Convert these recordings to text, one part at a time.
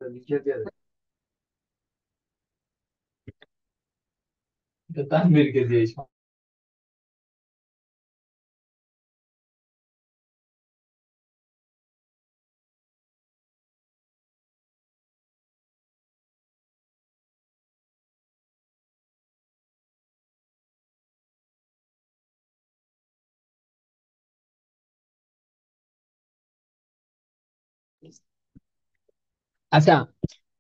লিখে দিয়ে দে। এটা তানভীরকে দিয়েছ। আচ্ছা,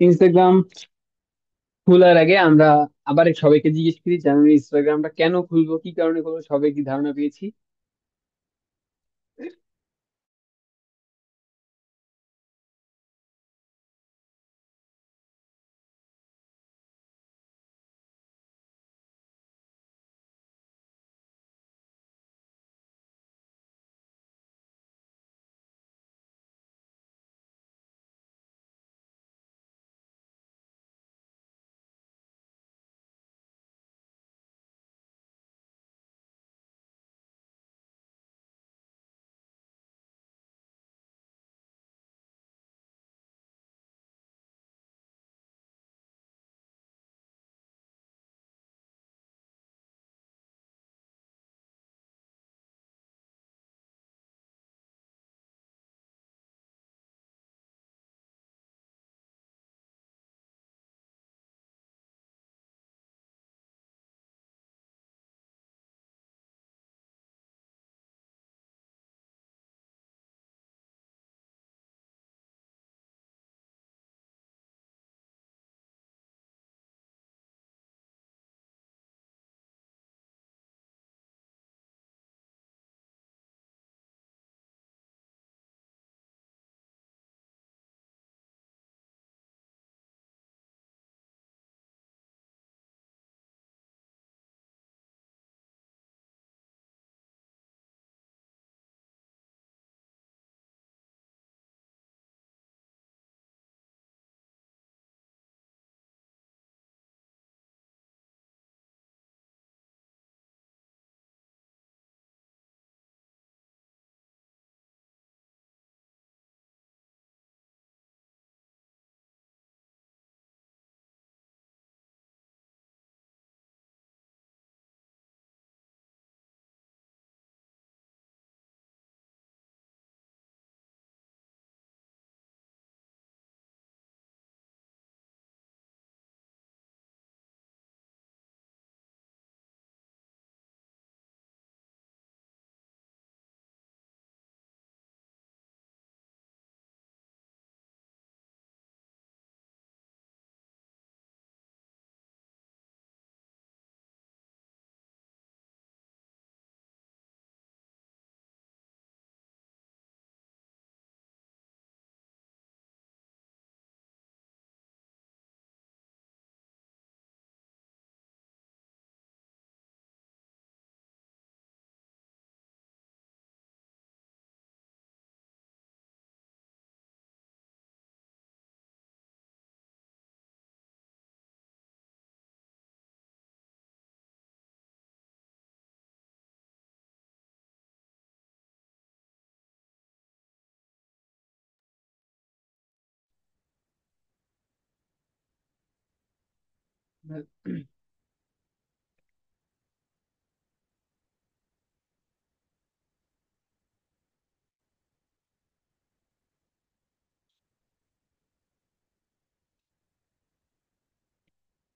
ইনস্টাগ্রাম খোলার আগে আমরা আবার সবাইকে জিজ্ঞেস করি যে আমি ইনস্টাগ্রামটা কেন খুলবো, কি কারণে খুলবো, সবাই কি ধারণা পেয়েছি?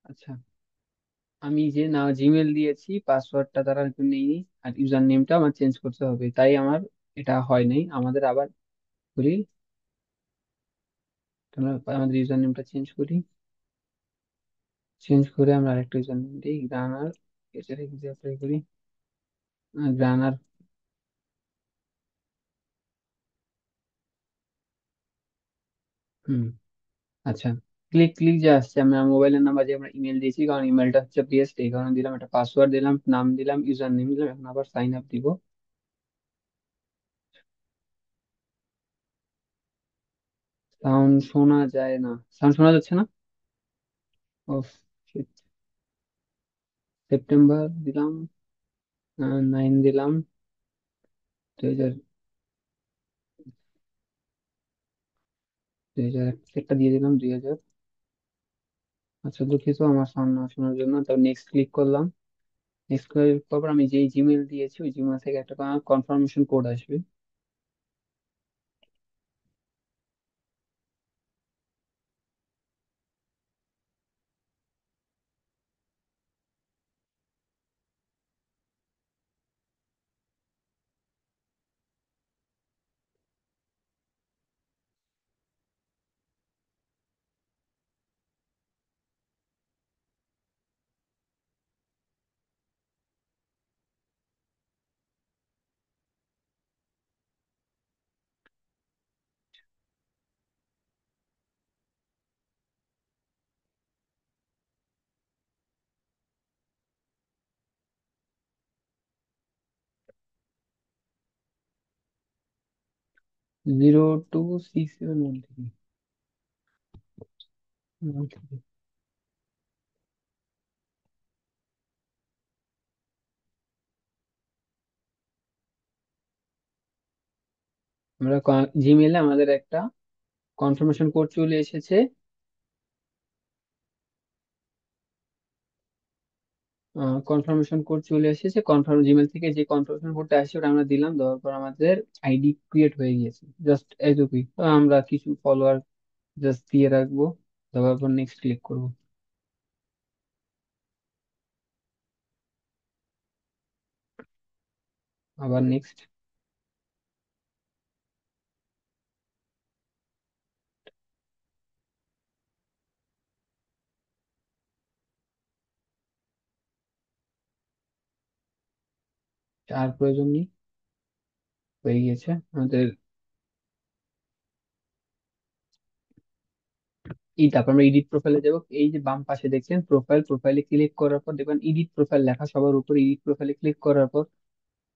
আচ্ছা, আমি যে না জিমেল দিয়েছি পাসওয়ার্ডটা তারা একটু নেইনি, আর ইউজার নেমটা আমার চেঞ্জ করতে হবে, তাই আমার এটা হয় নাই। আমাদের আবার করি, আমরা আমাদের ইউজার নেমটা চেঞ্জ করি। চেঞ্জ করে আমরা আরেকটা ইউজার নেম দিই, গ্রানার। এটা রেখে অ্যাপ্লাই করি, গ্রানার। হুম। আচ্ছা, ক্লিক ক্লিক যে আসছে, আমরা মোবাইলের নাম্বার যে আমরা ইমেল দিয়েছি, কারণ ইমেলটা হচ্ছে বেস্ট, এই কারণে দিলাম। একটা পাসওয়ার্ড দিলাম, নাম দিলাম, ইউজার নেম দিলাম। এখন আবার সাইন আপ দিব। সাউন্ড শোনা যায় না, সাউন্ড শোনা যাচ্ছে না। অফ। সেপ্টেম্বর দিলাম, 9 দিলাম, 2000। 2000 একটা দিয়ে দিলাম, 2000। আচ্ছা দুঃখিত আমার সাউন্ড না শোনার জন্য। তো নেক্সট ক্লিক করলাম। নেক্সট ক্লিক করার পর আমি যেই জিমেল দিয়েছি ওই জিমেল থেকে একটা কনফার্মেশন কোড আসবে। 026713। আমরা জিমেলে আমাদের একটা কনফার্মেশন কোড চলে এসেছে। কনফার্মেশন কোড চলে এসেছে, কনফার্ম জিমেল থেকে যে কনফার্মেশন কোডটা আসছে ওটা আমরা দিলাম, দেওয়ার পর আমাদের আইডি ক্রিয়েট হয়ে গিয়েছে। জাস্ট এইটুকুই। তো আমরা কিছু ফলোয়ার জাস্ট দিয়ে রাখবো, দেওয়ার পর নেক্সট ক্লিক করবো। আবার নেক্সট। আর প্রয়োজন নেই, হয়ে গিয়েছে আমাদের। তারপর আমরা এডিট প্রোফাইলে যাবো। এই যে বাম পাশে দেখছেন প্রোফাইল, প্রোফাইলে ক্লিক করার পর দেখবেন এডিট প্রোফাইল লেখা সবার উপর। এডিট প্রোফাইলে ক্লিক করার পর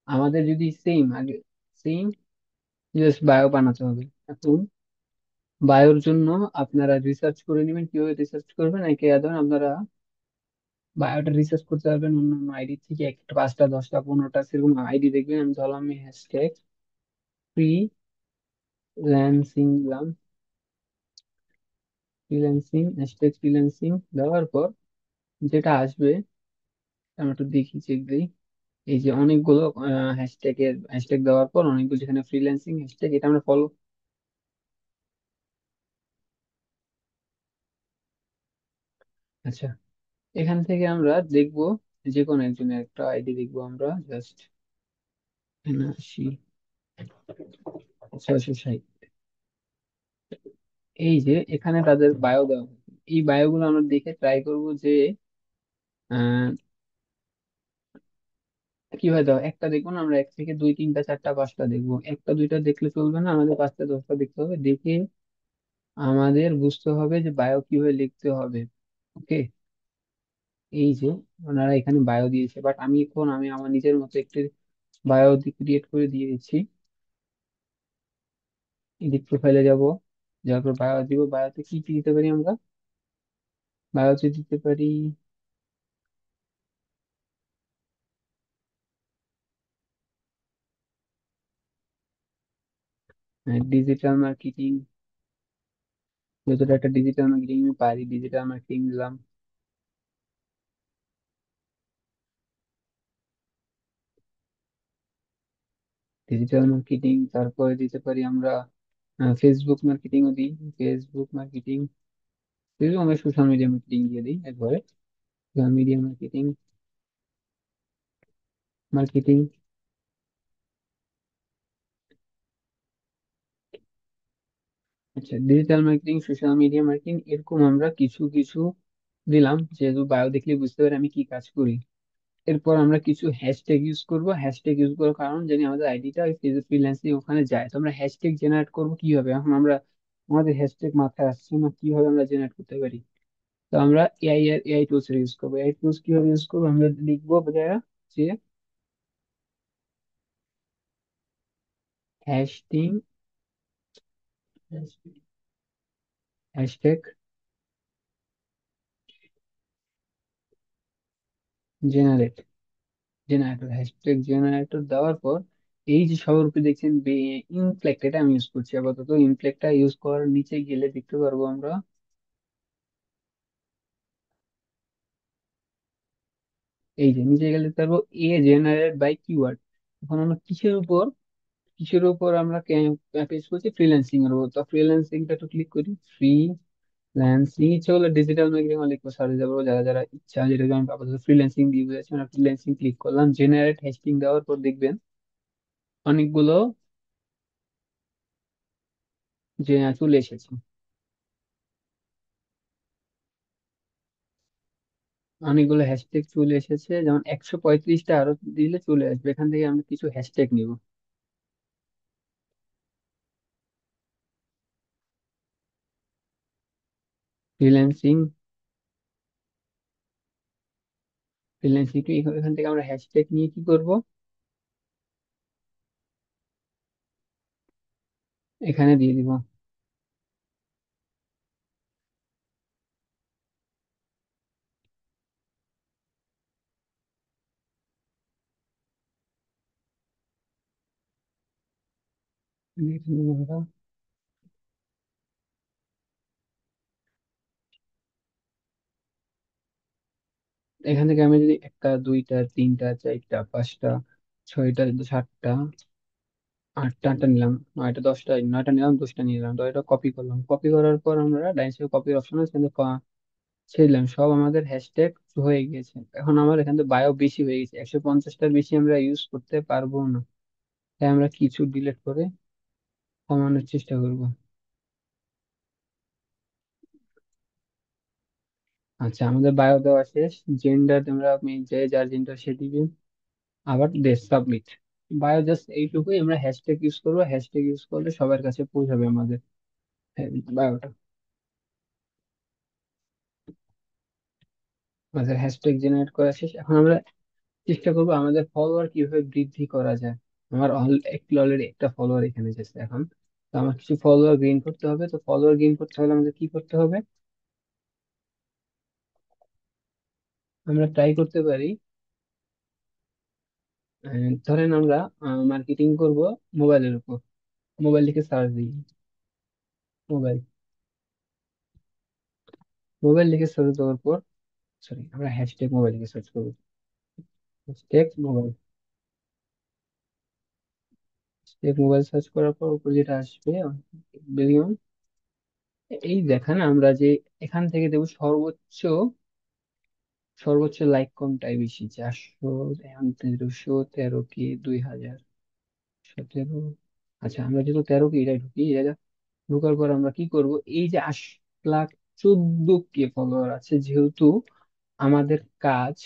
আমাদের যদি সেম আগে সেম জাস্ট বায়ো বানাতে হবে। এখন বায়োর জন্য আপনারা রিসার্চ করে নেবেন। কিভাবে রিসার্চ করবেন, একে ধরুন আপনারা বায়োটা রিসার্চ করতে পারবেন অন্যান্য আইডি থেকে। একটা 5টা 10টা 15টা সেরকম আইডি দেখবেন। আমি ধরলাম আমি হ্যাশট্যাগ ফ্রিল্যান্সিং দিলাম। ফ্রিল্যান্সিং, হ্যাশট্যাগ ফ্রিল্যান্সিং দেওয়ার পর যেটা আসবে আমি একটু দেখি, চেক দিই। এই যে অনেকগুলো হ্যাশট্যাগ দেওয়ার পর অনেকগুলো যেখানে ফ্রিল্যান্সিং হ্যাশট্যাগ, এটা আমরা ফলো। আচ্ছা, এখান থেকে আমরা দেখবো যে কোনো একজনের একটা আইডি দেখবো আমরা। জাস্ট 89 660। এই যে এখানে তাদের বায়ো দেওয়া থাকে। এই বায়ো গুলো আমরা দেখে ট্রাই করব যে আহ, কিভাবে দেওয়া। একটা দেখবো না, আমরা 1 থেকে 2 3 4 5টা দেখবো। একটা দুইটা দেখলে চলবে না, আমাদের 5টা 10টা দেখতে হবে। দেখে আমাদের বুঝতে হবে যে বায়ো কিভাবে লিখতে হবে। ওকে। এই যে ওনারা এখানে বায়ো দিয়েছে, বাট আমি আমার নিজের মতো একটি বায়ো ক্রিয়েট করে দিয়ে দিচ্ছি। এডিট প্রোফাইলে যাব, যাওয়ার পর বায়ো দিব। বায়োতে কি কি দিতে পারি আমরা? বায়োতে দিতে পারি ডিজিটাল মার্কেটিং। যতটা একটা ডিজিটাল মার্কেটিং আমি পারি, ডিজিটাল মার্কেটিং দিলাম। ডিজিটাল মার্কেটিং, তারপরে দিতে পারি আমরা ফেসবুক মার্কেটিংও দিই। ফেসবুক মার্কেটিং, ফেসবুক আমরা সোশ্যাল মিডিয়া মার্কেটিং দিয়ে দিই একবারে। Social media marketing, marketing. আচ্ছা, digital marketing, social media marketing, এরকম আমরা কিছু কিছু দিলাম, যেহেতু বায়ো দেখলে বুঝতে পারি আমি কি কাজ করি। এরপর আমরা কিছু হ্যাশট্যাগ ইউজ করব। হ্যাশট্যাগ ইউজ করার কারণ জানি আমাদের আইডিটা ওই ফ্রিল্যান্সিং ওখানে যায়। তো আমরা হ্যাশট্যাগ জেনারেট করব কিভাবে, এখন আমরা আমাদের হ্যাশট্যাগ মাথায় আসছে না কিভাবে আমরা জেনারেট করতে পারি। তো আমরা এআই টুলস ইউজ করবো। এআই টুলস কিভাবে ইউজ করবো, আমরা লিখবো জায়গা যে hashtag hashtag generate generator. Hashtag generator দেওয়ার পর এই যে সবার উপরে দেখছেন ইনফ্লেক্ট, এটা আমি ইউজ করছি আপাতত। ইনফ্লেক্টটা ইউজ করার নিচে গেলে দেখতে পারবো আমরা, এই যে নিচে গেলে দেখতে পারবো এ জেনারেট বাই কিওয়ার্ড। এখন আমরা কিসের উপর আমরা পেজ করছি, ফ্রিল্যান্সিং এর উপর। তো ফ্রিল্যান্সিংটা একটু ক্লিক করি, ফ্রিল্যান্সিং ইচ্ছা করলে ডিজিটাল মার্কেটিং লিখবো, সার্চ দেবো যারা যারা ইচ্ছা, যেটা আমি আপাতত ফ্রিল্যান্সিং দিয়ে বুঝাচ্ছি। আমরা ফ্রিল্যান্সিং ক্লিক করলাম, জেনারেট হেস্টিং দেওয়ার পর দেখবেন অনেকগুলো যে চলে এসেছে, অনেকগুলো হ্যাশট্যাগ চলে এসেছে। যেমন 135টা আরো দিলে চলে আসবে। এখান থেকে আমরা কিছু হ্যাশট্যাগ নিব। ফ্রিল্যান্সিং, ফ্রিল্যান্সিং এখান থেকে আমরা হ্যাশট্যাগ নিয়ে কি করব, এখানে দিয়ে দিব। এখানে আমরা, এখান থেকে আমি যদি একটা, দুইটা, তিনটা, চারটা, পাঁচটা, ছয়টা, সাতটা, আটটা নিলাম, নয়টা, দশটা, নয়টা নিলাম, 10টা নিলাম, তো এটা কপি করলাম। কপি করার পর আমরা ডাইন সাইডে কপির অপশন আছে, কিন্তু ছেড়লাম, সব আমাদের হ্যাশট্যাগ হয়ে গেছে। এখন আমার এখান থেকে বায়ো বেশি হয়ে গেছে, 150টার বেশি আমরা ইউজ করতে পারবো না। তাই আমরা কিছু ডিলিট করে কমানোর চেষ্টা করব। আচ্ছা, আমাদের বায়ো দেওয়া শেষ। জেন্ডার আমরা, আপনি যে যার জেন্ডার সে দিবেন। আবার দেশ, সাবমিট। বায়ো জাস্ট এইটুকুই, আমরা হ্যাশট্যাগ ইউজ করবো। হ্যাশট্যাগ ইউজ করলে সবার কাছে পৌঁছাবে আমাদের বায়োটা। আমাদের হ্যাশট্যাগ জেনারেট করা শেষ। এখন আমরা চেষ্টা করবো আমাদের ফলোয়ার কিভাবে বৃদ্ধি করা যায়। আমার অলরেডি একটা ফলোয়ার এখানে এসেছে এখন। তো আমার কিছু ফলোয়ার গেইন করতে হবে। তো ফলোয়ার গেইন করতে হলে আমাদের কি করতে হবে, আমরা ট্রাই করতে পারি, ধরেন আমরা মার্কেটিং করব মোবাইলের উপর। মোবাইল লিখে সার্চ দিই, মোবাইল, মোবাইল লিখে সার্চ দেওয়ার পর, সরি, আমরা হ্যাশট্যাগ মোবাইল লিখে সার্চ করবো। Hashtag mobile, hashtag mobile search করার পর উপর যেটা আসবে, বিলিয়ন, এই দেখেন আমরা যে এখান থেকে দেবো সর্বোচ্চ, সর্বোচ্চ লাইক কোনটায় বেশি, 400, 1313 কি 2000, 17। আচ্ছা, আমরা যেহেতু 13 কে এটা ঢুকি, এটা ঢোকার পর আমরা কি করব, এই যে 8,14,000 ফলোয়ার আছে, যেহেতু আমাদের কাজ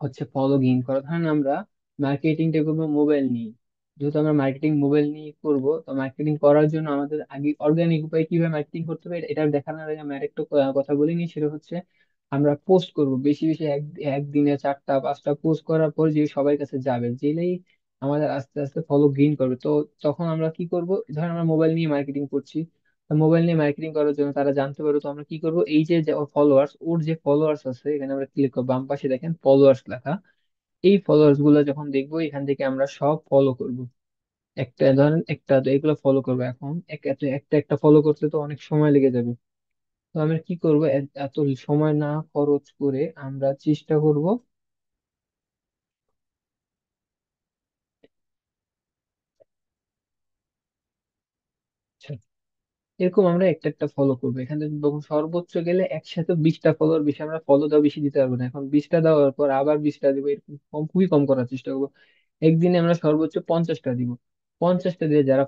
হচ্ছে ফলো গেইন করা। ধরেন আমরা মার্কেটিংটা করবো মোবাইল নিয়ে, যেহেতু আমরা মার্কেটিং মোবাইল নিয়ে করব, তো মার্কেটিং করার জন্য আমাদের আগে অর্গানিক উপায়ে কিভাবে মার্কেটিং করতে হবে এটা দেখানোর আগে আমি আরেকটা কথা বলিনি। সেটা হচ্ছে আমরা পোস্ট করব বেশি বেশি, একদিনে 4টা 5টা পোস্ট করার পর যে সবার কাছে যাবে, জেলেই আমাদের আস্তে আস্তে ফলো গেইন করবে। তো তখন আমরা কি করব, ধরেন আমরা মোবাইল নিয়ে মার্কেটিং করছি, মোবাইল নিয়ে মার্কেটিং করার জন্য তারা জানতে পারবে। তো আমরা কি করব, এই যে ফলোয়ার্স, ওর যে ফলোয়ার্স আছে, এখানে আমরা ক্লিক করব, বাম পাশে দেখেন ফলোয়ার্স লেখা। এই ফলোয়ার্স গুলো যখন দেখবো, এখান থেকে আমরা সব ফলো করব। একটা ধরেন একটা, তো এগুলো ফলো করবো। এখন একটা একটা একটা ফলো করতে তো অনেক সময় লেগে যাবে। তো আমরা কি করব, এত সময় না খরচ করে আমরা চেষ্টা করব, এরকম আমরা একটা একটা ফলো করবো। এখানে যখন সর্বোচ্চ গেলে একসাথে 20টা ফলোয়ার বেশি, আমরা ফলো দেওয়া বেশি দিতে পারবো না। এখন 20টা দেওয়ার পর আবার 20টা দিব, এরকম খুবই কম করার চেষ্টা করবো। একদিনে আমরা সর্বোচ্চ 50টা দিব। 50টা দিয়ে যারা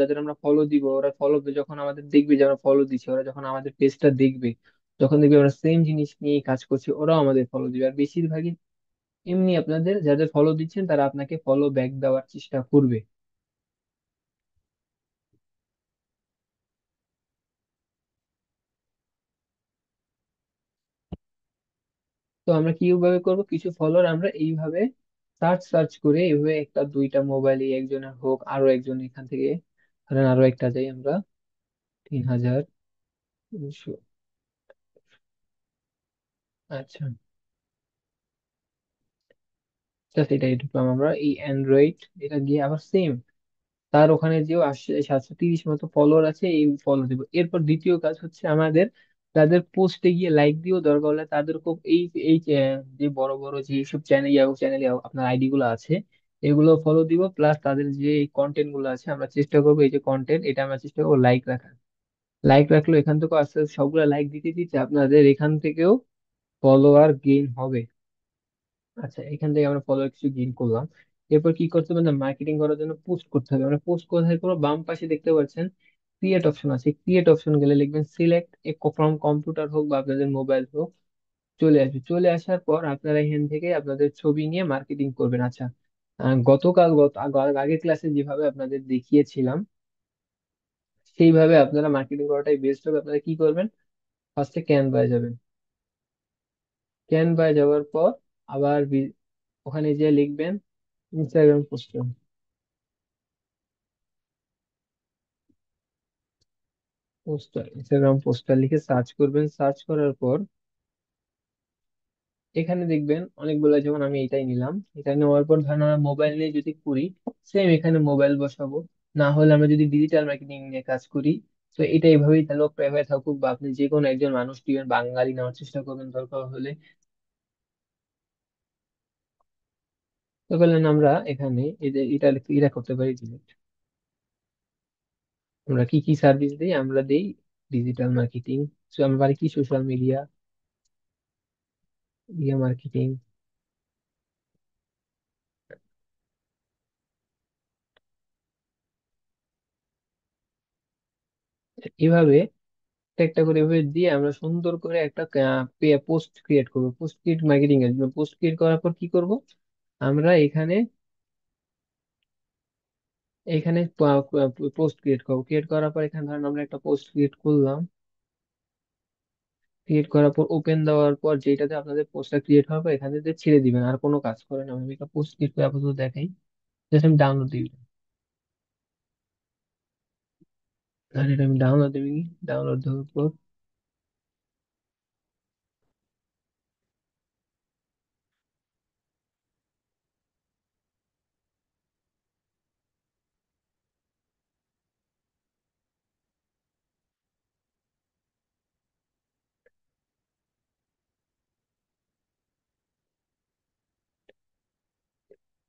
যাদের আমরা ফলো দিব, ওরা ফলো যখন আমাদের দেখবে যে আমরা ফলো দিচ্ছি, ওরা যখন আমাদের পেজটা দেখবে, যখন দেখবে আমরা সেম জিনিস নিয়ে কাজ করছি, ওরাও আমাদের ফলো দিবে। আর বেশিরভাগই এমনি আপনাদের যাদের ফলো দিচ্ছেন তারা আপনাকে ফলো ব্যাক দেওয়ার চেষ্টা করবে। তো আমরা কিভাবে করব, কিছু ফলোয়ার আমরা এইভাবে সার্চ করে, এইভাবে একটা দুইটা মোবাইলে একজনের হোক, আরো একজন এখান থেকে, ধরেন আরো একটা যাই আমরা, 3,200। আচ্ছা, জাস্ট এটাই ঢুকলাম আমরা এই অ্যান্ড্রয়েড, এটা গিয়ে আবার সেম তার ওখানে যেও আসছে 730 মতো ফলোয়ার আছে, এই ফলো দিব। এরপর দ্বিতীয় কাজ হচ্ছে আমাদের তাদের পোস্টে গিয়ে লাইক দিও, দরকার হলে তাদের খুব এই এই যে বড় বড় যে সব চ্যানেল আপনার আইডি গুলো আছে এগুলো ফলো দিব, প্লাস তাদের যে কন্টেন্ট গুলো আছে আমরা চেষ্টা করবো এই যে কন্টেন্ট এটা আমরা চেষ্টা করবো লাইক রাখার। লাইক রাখলে এখান থেকে আস্তে আস্তে সবগুলা লাইক দিতে দিতে আপনাদের এখান থেকেও ফলোয়ার গেইন হবে। আচ্ছা, এখান থেকে আমরা ফলোয়ার কিছু গেইন করলাম। এরপর কি করতে হবে না, মার্কেটিং করার জন্য পোস্ট করতে হবে। আমরা পোস্ট কোথায় করবো, বাম পাশে দেখতে পাচ্ছেন ক্রিয়েট অপশন আছে, ক্রিয়েট অপশন গেলে লিখবেন সিলেক্ট এ ফ্রম কম্পিউটার হোক বা আপনাদের মোবাইল হোক, চলে আসবে। চলে আসার পর আপনারা এখান থেকে আপনাদের ছবি নিয়ে মার্কেটিং করবেন। আচ্ছা, গতকাল আগের ক্লাসে যেভাবে আপনাদের দেখিয়েছিলাম সেইভাবে আপনারা মার্কেটিং করাটাই বেস্ট হবে। আপনারা কি করবেন, ফার্স্টে ক্যানভায় যাবেন। ক্যানভায় যাওয়ার পর আবার ওখানে যে লিখবেন Instagram post, poster, Instagram poster লিখে সার্চ করবেন। সার্চ করার পর এখানে দেখবেন অনেকগুলো, যেমন আমি এটাই নিলাম। এটা নেওয়ার পর ধরেন আমরা মোবাইল নিয়ে যদি করি, সেম এখানে মোবাইল বসাবো। না হলে আমরা যদি ডিজিটাল মার্কেটিং নিয়ে কাজ করি, তো এটা এইভাবেই তাহলে প্রাইভেট থাকুক, বা আপনি যে কোনো একজন মানুষ দিবেন, বাঙালি নেওয়ার চেষ্টা করবেন দরকার হলে। তো বললেন আমরা এখানে এটা করতে পারি ডিলিট। আমরা কি কি সার্ভিস দিই, আমরা দিই ডিজিটাল মার্কেটিং। আমরা পারি কি সোশ্যাল মিডিয়া, মার্কেটিং। এভাবে একটা একটা করে এভাবে দিয়ে আমরা সুন্দর করে একটা পোস্ট ক্রিয়েট করবো। পোস্ট ক্রিয়েট মার্কেটিং এর জন্য পোস্ট ক্রিয়েট করার পর কি করব, আমরা এখানে এখানে পোস্ট ক্রিয়েট করবো। ক্রিয়েট করার পর এখানে ধরেন আমরা একটা পোস্ট ক্রিয়েট করলাম। ক্রিয়েট করার পর ওপেন দেওয়ার পর যেটাতে আপনাদের পোস্টটা ক্রিয়েট হবে এখানে দিয়ে ছেড়ে দিবেন, আর কোনো কাজ করেন না। আমি একটা পোস্ট ক্রিয়েট করে আপাতত দেখাই, জাস্ট আমি ডাউনলোড দিবেন। আর এটা আমি ডাউনলোড দিবি, ডাউনলোড দেওয়ার পর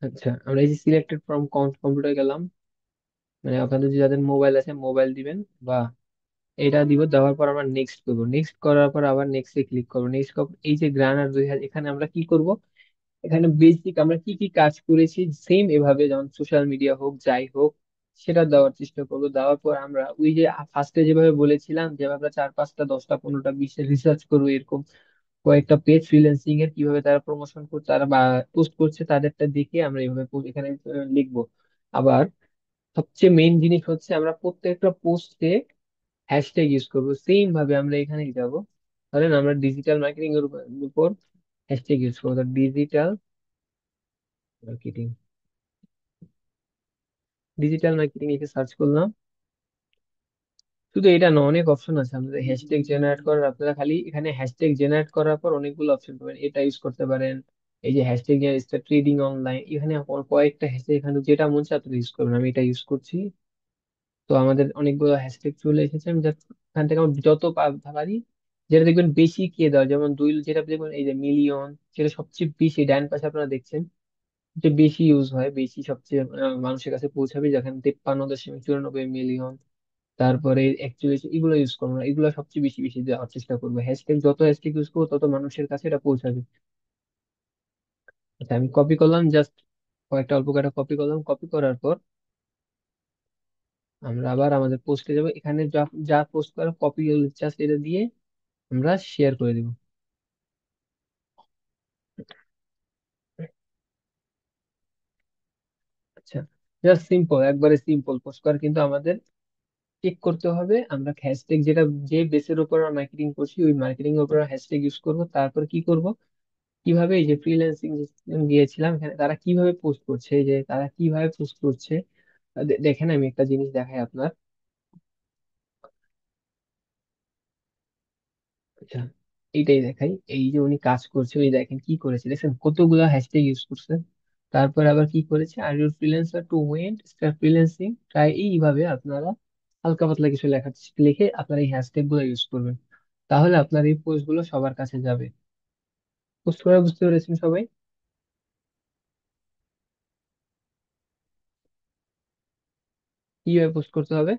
আচ্ছা, আমরা এই যে সিলেক্টেড ফ্রম কম্পিউটার গেলাম, মানে আপনাদের যে যাদের মোবাইল আছে মোবাইল দিবেন, বা এটা দিব। দেওয়ার পর আমরা নেক্সট করবো। নেক্সট করার পর আবার নেক্সট এ ক্লিক করবো। নেক্সট এই যে গ্রানার 2000, এখানে আমরা কি করব, এখানে বেসিক আমরা কি কি কাজ করেছি সেম এভাবে, যেমন সোশ্যাল মিডিয়া হোক যাই হোক সেটা দেওয়ার চেষ্টা করবো। দেওয়ার পর আমরা ওই যে ফার্স্টে যেভাবে বলেছিলাম যে আমরা 4 5টা 10টা 15টা 20টা রিসার্চ করবো, এরকম কয়েকটা পেজ ফ্রিল্যান্সিং এর কিভাবে তারা প্রমোশন করছে, তারা বা পোস্ট করছে, তাদেরটা দেখে আমরা এইভাবে এখানে লিখবো। আবার সবচেয়ে মেইন জিনিস হচ্ছে আমরা প্রত্যেকটা পোস্টে হ্যাশট্যাগ ইউজ করবো। সেম ভাবে আমরা এখানে যাব, ধরেন আমরা ডিজিটাল মার্কেটিং এর উপর হ্যাশট্যাগ ইউজ করবো, ডিজিটাল মার্কেটিং। ডিজিটাল মার্কেটিং লিখে সার্চ করলাম। শুধু এটা না, অনেক অপশন আছে আমাদের হ্যাশট্যাগ জেনারেট করার। আপনারা খালি এখানে হ্যাশট্যাগ জেনারেট করার পর অনেকগুলো অপশন পাবেন, এটা ইউজ করতে পারেন। এই যে হ্যাশট্যাগ ট্রেডিং অনলাইন, এখানে কয়েকটা হ্যাশট্যাগ, এখানে যেটা মন চায় আপনি ইউজ করবেন। আমি এটা ইউজ করছি। তো আমাদের অনেকগুলো হ্যাশট্যাগ চলে এসেছে। আমি just এখান থেকে আমার যত পারি, যেটা দেখবেন বেশি কে দেওয়া, যেমন যেটা দেখবেন এই যে মিলিয়ন, যেটা সবচেয়ে বেশি ডান পাশে আপনারা দেখছেন, যে বেশি ইউজ হয়, বেশি সবচেয়ে মানুষের কাছে পৌঁছাবে, যেখানে 53.94 মিলিয়ন। তারপরে একচল্লিশ, এগুলো ইউজ করবো না, এগুলো সবচেয়ে বেশি বেশি দেওয়ার চেষ্টা করবো। হ্যাশট্যাগ যত হ্যাশট্যাগ ইউজ করবো তত মানুষের কাছে এটা পৌঁছাবে। আচ্ছা, আমি কপি করলাম, জাস্ট কয়েকটা অল্প কয়েকটা কপি করলাম। কপি করার পর আমরা আবার আমাদের পোস্টে যাবো। এখানে যা যা পোস্ট করা কপি, জাস্ট এটা দিয়ে আমরা শেয়ার করে দিব। আচ্ছা, জাস্ট সিম্পল, একবারে সিম্পল পোস্ট করা। কিন্তু আমাদের চেক করতে হবে আমরা হ্যাশট্যাগ যেটা, যে বেসের উপর আমরা মার্কেটিং করছি ওই মার্কেটিং এর উপর হ্যাশট্যাগ ইউজ করব। তারপর কি করব, কিভাবে এই যে ফ্রিল্যান্সিং গিয়েছিলাম এখানে তারা কিভাবে পোস্ট করছে, এই যে তারা কিভাবে পোস্ট করছে। দেখেন আমি একটা জিনিস দেখাই আপনার। আচ্ছা, এইটাই দেখাই। এই যে উনি কাজ করছে, ওই দেখেন কি করেছে, দেখেন কতগুলো হ্যাশট্যাগ ইউজ করছে। তারপর আবার কি করেছে, are you freelancer to went start freelancing try, এইভাবে আপনারা হালকা পাতলা কিছু লেখা লিখে আপনারা এই হ্যাশট্যাগ গুলো ইউজ করবেন। তাহলে আপনার এই পোস্ট গুলো সবার কাছে যাবে। পোস্ট করে বুঝতে পেরেছেন সবাই? কিভাবে পোস্ট করতে হবে?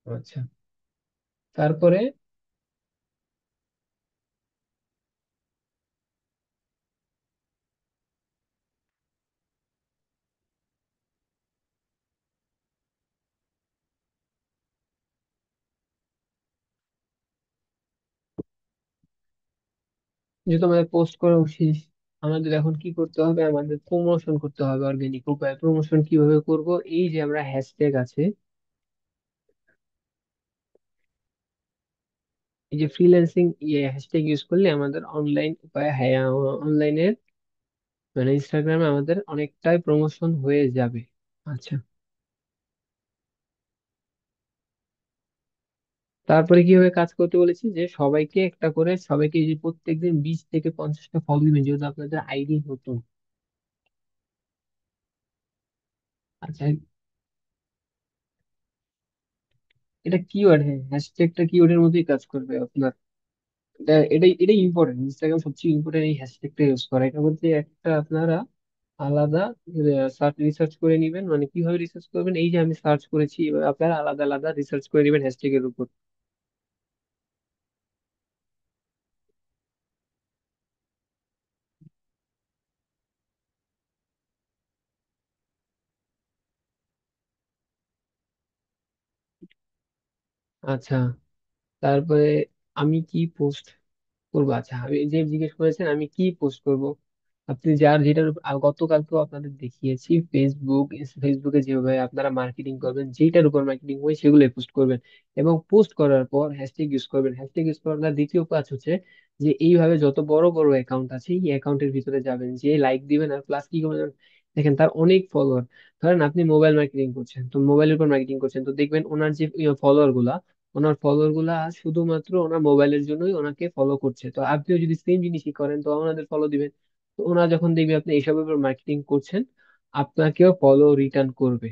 আচ্ছা। তারপরে যেহেতু আমাদের পোস্ট করা শেষ, আমাদের এখন কি করতে হবে, আমাদের প্রমোশন করতে হবে অর্গানিক উপায়ে। প্রমোশন কিভাবে করব? এই যে আমরা হ্যাশট্যাগ আছে, এই যে ফ্রিল্যান্সিং হ্যাশট্যাগ ইউজ করলে আমাদের অনলাইন উপায়, হ্যাঁ, অনলাইনের মানে ইনস্টাগ্রামে আমাদের অনেকটাই প্রমোশন হয়ে যাবে। আচ্ছা। তারপরে কিভাবে কাজ করতে বলেছি, যে সবাইকে একটা করে, সবাইকে যে প্রত্যেকদিন 20 থেকে 50টা ফলো দিবেন, যেহেতু আপনাদের আইডি নতুন। আচ্ছা। এটা কিওয়ার্ড, হ্যাঁ, হ্যাশট্যাগটা কিওয়ার্ডের মধ্যেই কাজ করবে আপনার। এটাই ইম্পর্টেন্ট, ইনস্টাগ্রাম সবচেয়ে ইম্পর্টেন্ট এই হ্যাশট্যাগটা ইউজ করা। এটা বলতে একটা আপনারা আলাদা সার্চ রিসার্চ করে নিবেন। মানে কিভাবে রিসার্চ করবেন, এই যে আমি সার্চ করেছি, এবার আপনারা আলাদা আলাদা রিসার্চ করে নিবেন হ্যাশট্যাগ এর উপর। আচ্ছা। তারপরে আমি কি পোস্ট করবো? আচ্ছা, আমি যে জিজ্ঞেস করেছেন আমি কি পোস্ট করব, আপনি যার যেটার গতকালকেও আপনাদের দেখিয়েছি, ফেসবুকে যেভাবে আপনারা মার্কেটিং করবেন, যেটার উপর মার্কেটিং হয় সেগুলোই পোস্ট করবেন। এবং পোস্ট করার পর হ্যাশট্যাগ ইউজ করবেন। হ্যাশট্যাগ ইউজ করার দ্বিতীয় কাজ হচ্ছে যে এইভাবে যত বড় বড় অ্যাকাউন্ট আছে এই অ্যাকাউন্টের ভিতরে যাবেন, যে লাইক দিবেন, আর প্লাস কি করবেন জানেন? দেখেন তার অনেক ফলোয়ার। ধরেন আপনি মোবাইল মার্কেটিং করছেন, তো মোবাইলের উপর মার্কেটিং করছেন, তো দেখবেন ওনার যে ফলোয়ার গুলা, শুধুমাত্র ওনার মোবাইলের জন্যই ওনাকে ফলো করছে। তো আপনিও যদি সেম জিনিসই করেন তো ওনাদের ফলো দিবেন। তো ওনারা যখন দেখবে আপনি এইসবের উপর মার্কেটিং করছেন, আপনাকেও ফলো রিটার্ন করবে।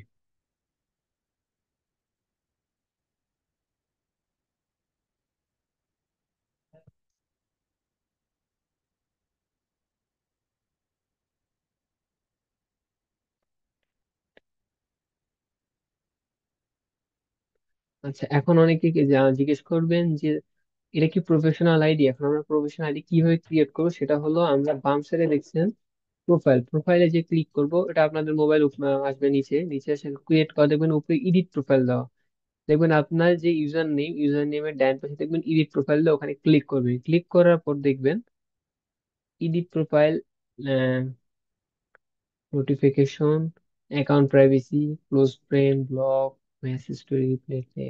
আচ্ছা, এখন অনেকে জিজ্ঞেস করবেন যে এটা কি প্রফেশনাল আইডি? এখন আমরা প্রফেশনাল আইডি কিভাবে ক্রিয়েট করবো, সেটা হলো আমরা বাম সাইডে দেখছেন প্রোফাইলে যে ক্লিক করব, এটা আপনাদের মোবাইল আসবে, নিচে নিচে এসে ক্রিয়েট করা দেখবেন উপরে এডিট প্রোফাইল দেওয়া। দেখবেন আপনার যে ইউজার নেমের ডান পাশে দেখবেন এডিট প্রোফাইল দেওয়া, ওখানে ক্লিক করবেন। ক্লিক করার পর দেখবেন edit profile, notification, account privacy, close friend, block, message story, reply.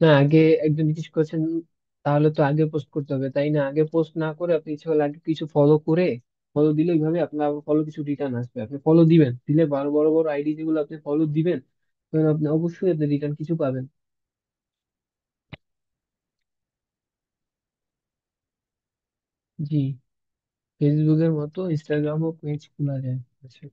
না, আগে একজন জিজ্ঞেস করেছেন, তাহলে তো আগে পোস্ট করতে হবে, তাই না? আগে পোস্ট না করে আপনি ইচ্ছে করলে আগে কিছু ফলো করে, ফলো দিলে ওইভাবে আপনার ফলো কিছু রিটার্ন আসবে। আপনি ফলো দিবেন, দিলে বড় বড় বড় আইডি যেগুলো আপনি ফলো দিবেন, তখন আপনি অবশ্যই আপনি রিটার্ন কিছু পাবেন। জি, ফেসবুকের মতো ইনস্টাগ্রামও পেজ খোলা যায়। আচ্ছা।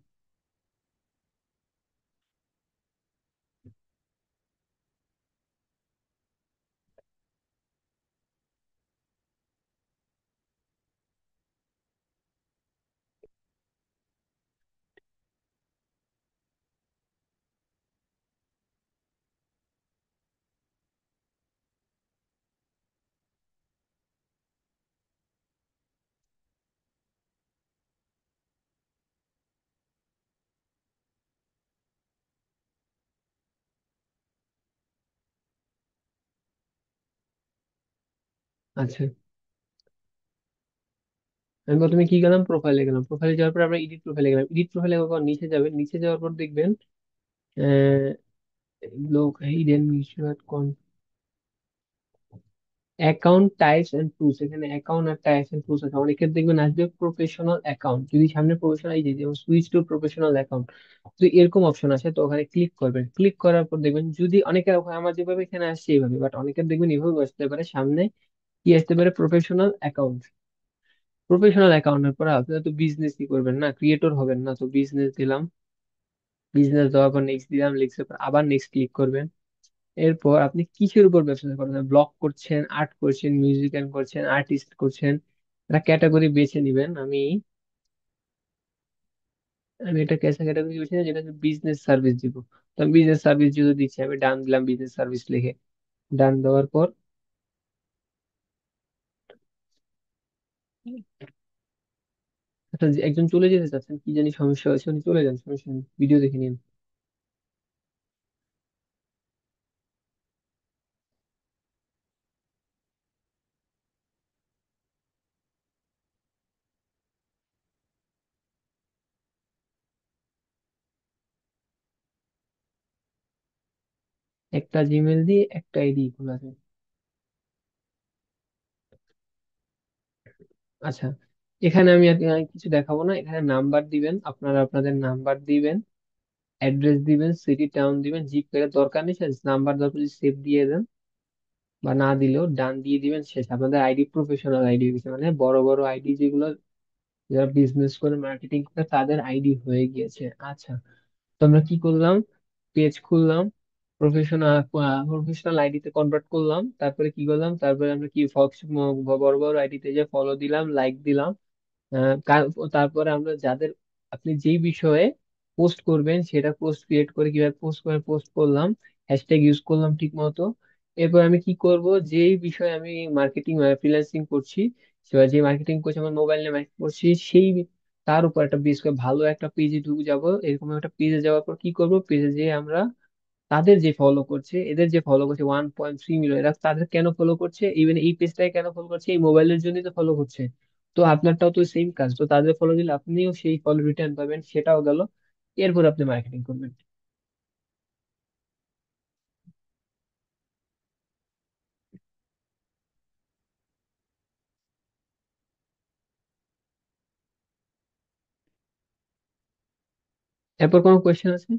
আচ্ছা, আমি প্রথমে কি গেলাম, প্রোফাইলে গেলাম, প্রোফাইলে যাওয়ার পর আমরা এডিট প্রোফাইলে গেলাম, এডিট প্রোফাইলে যাওয়ার পর নিচে যাবেন, নিচে যাওয়ার পর দেখবেন লোক hidden mutual account types and tools, এখানে অ্যাকাউন্ট আর টাইপস এন্ড টুলস আছে, অনেকের দেখবেন আসবে প্রফেশনাল অ্যাকাউন্ট, যদি সামনে প্রফেশনাল, এই যে যেমন সুইচ টু প্রফেশনাল অ্যাকাউন্ট, তো এরকম অপশন আছে, তো ওখানে ক্লিক করবেন, ক্লিক করার পর দেখবেন যদি অনেকের আমার যেভাবে এখানে আসছে এইভাবে, বাট অনেকের দেখবেন এভাবে আসতে পারে, সামনে কি আসতে পারে, প্রফেশনাল অ্যাকাউন্ট। প্রফেশনাল অ্যাকাউন্টের পর আপনি তো বিজনেসই করবেন না, ক্রিয়েটর হবেন না, তো বিজনেস দিলাম, বিজনেস দেওয়ার পর নেক্সট দিলাম, নেক্সট পর আবার নেক্সট ক্লিক করবেন। এরপর আপনি কিসের উপর ব্যবসা করছেন, ব্লগ করছেন, আর্ট করছেন, মিউজিক্যাল করছেন, আর্টিস্ট করছেন, একটা ক্যাটাগরি বেছে নিবেন। আমি আমি একটা ক্যাটাগরি বেছে নিই যেটা বিজনেস সার্ভিস দিব, তো আমি বিজনেস সার্ভিস যদি দিচ্ছি, আমি ডান দিলাম বিজনেস সার্ভিস লিখে। ডান দেওয়ার পর আচ্ছা, যে একজন চলে যেতে চাচ্ছেন, কি জানি সমস্যা হয়েছে, উনি চলে যান, সমস্যা নেই, ভিডিও দেখে নিন। একটা জিমেল দিয়ে একটা আইডি খোলা যায়। আচ্ছা, এখানে আমি আর কিছু দেখাবো না, এখানে নাম্বার দিবেন, আপনারা আপনাদের নাম্বার দিবেন, অ্যাড্রেস দিবেন, সিটি টাউন দিবেন, জিপ এর দরকার নেই, নাম্বার দরকার সেভ দিয়ে দেন, বা না দিলেও ডান দিয়ে দিবেন, শেষ, আপনাদের আইডি প্রফেশনাল আইডি হয়ে গেছে, মানে বড় বড় আইডি যেগুলো, যারা বিজনেস করে মার্কেটিং করে তাদের আইডি হয়ে গিয়েছে। আচ্ছা, তো আমরা কি করলাম, পেজ খুললাম, প্রফেশনাল প্রফেশনাল আইডিতে কনভার্ট করলাম, তারপরে কি করলাম, তারপরে আমরা কি ফক্স, বড় বড় আইডিতে যে ফলো দিলাম, লাইক দিলাম, তারপরে আমরা যাদের, আপনি যেই বিষয়ে পোস্ট করবেন সেটা পোস্ট ক্রিয়েট করে কিভাবে পোস্ট করে পোস্ট করলাম, হ্যাশট্যাগ ইউজ করলাম ঠিক মতো। এরপর আমি কি করব, যেই বিষয়ে আমি মার্কেটিং ফ্রিল্যান্সিং করছি, সেটা যে মার্কেটিং করছি, আমার মোবাইল নিয়ে মার্কেটিং করছি, সেই তার উপর একটা বেশ করে ভালো একটা পেজে ঢুকে যাব, এরকম একটা পেজে যাওয়ার পর কি করব, পেজে যেয়ে আমরা তাদের যে ফলো করছে, এদের যে ফলো করছে 1.3 মিলিয়ন, এরা তাদের কেন ফলো করছে, ইভেন এই পেজটাকে কেন ফলো করছে, এই মোবাইলের জন্যই তো ফলো করছে, তো আপনারটাও তো সেম কাজ, তো তাদের ফলো দিলে আপনিও সেই ফলো রিটার্ন পাবেন, সেটাও গেল। এরপর আপনি মার্কেটিং করবেন। এরপর কোনো কোয়েশ্চেন আছে?